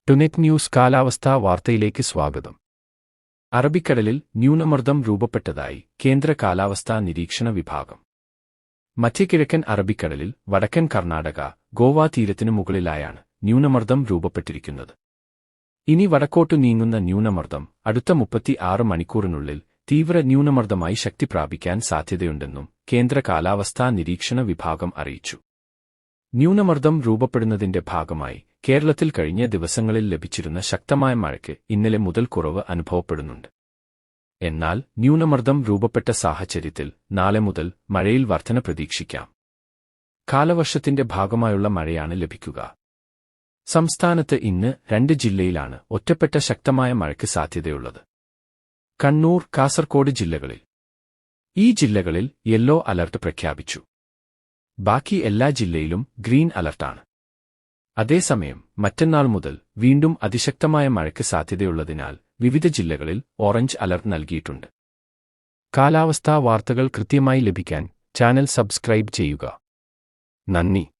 ടുനെറ്റ് news കാലാവസ്ഥാ വാർത്തയിലേക്ക് സ്വാഗതം. അറബിക്കടലിൽ ന്യൂനമർദ്ദം രൂപപ്പെട്ടതായി കേന്ദ്ര കാലാവസ്ഥാ നിരീക്ഷണ വിഭാഗം. മധ്യകിഴക്കൻ അറബിക്കടലിൽ വടക്കൻ കർണാടക, ഗോവ തീരത്തിനു മുകളിലായാണ് ന്യൂനമർദ്ദം രൂപപ്പെട്ടിരിക്കുന്നത്. ഇനി വടക്കോട്ടു നീങ്ങുന്ന ന്യൂനമർദ്ദം അടുത്ത 36 മണിക്കൂറിനുള്ളിൽ തീവ്ര ന്യൂനമർദ്ദമായി ശക്തി പ്രാപിക്കാൻ സാധ്യതയുണ്ടെന്നും കേന്ദ്ര കാലാവസ്ഥാ നിരീക്ഷണ വിഭാഗം അറിയിച്ചു. ന്യൂനമർദ്ദം രൂപപ്പെടുന്നതിന്റെ ഭാഗമായി കേരളത്തിൽ കഴിഞ്ഞ ദിവസങ്ങളിൽ ലഭിച്ചിരുന്ന ശക്തമായ മഴയ്ക്ക് ഇന്നലെ മുതൽ കുറവ് അനുഭവപ്പെടുന്നുണ്ട്. എന്നാൽ ന്യൂനമർദ്ദം രൂപപ്പെട്ട സാഹചര്യത്തിൽ നാളെ മുതൽ മഴയിൽ വർധന പ്രതീക്ഷിക്കാം. കാലവർഷത്തിന്റെ ഭാഗമായുള്ള മഴയാണ് ലഭിക്കുക. സംസ്ഥാനത്ത് ഇന്ന് 2 ജില്ലയിലാണ് ഒറ്റപ്പെട്ട ശക്തമായ മഴയ്ക്ക് സാധ്യതയുള്ളത്. കണ്ണൂർ, കാസർകോട് ജില്ലകളിൽ. ഈ ജില്ലകളിൽ യെല്ലോ അലർട്ട് പ്രഖ്യാപിച്ചു. ബാക്കി എല്ലാ ജില്ലയിലും ഗ്രീൻ അലർട്ടാണ്. അതേസമയം മറ്റന്നാൾ മുതൽ വീണ്ടും അതിശക്തമായ മഴയ്ക്ക് സാധ്യതയുള്ളതിനാൽ വിവിധ ജില്ലകളിൽ ഓറഞ്ച് അലർട്ട് നൽകിയിട്ടുണ്ട്. കാലാവസ്ഥാ വാർത്തകൾ കൃത്യമായി ലഭിക്കാൻ ചാനൽ സബ്സ്ക്രൈബ് ചെയ്യുക. നന്ദി.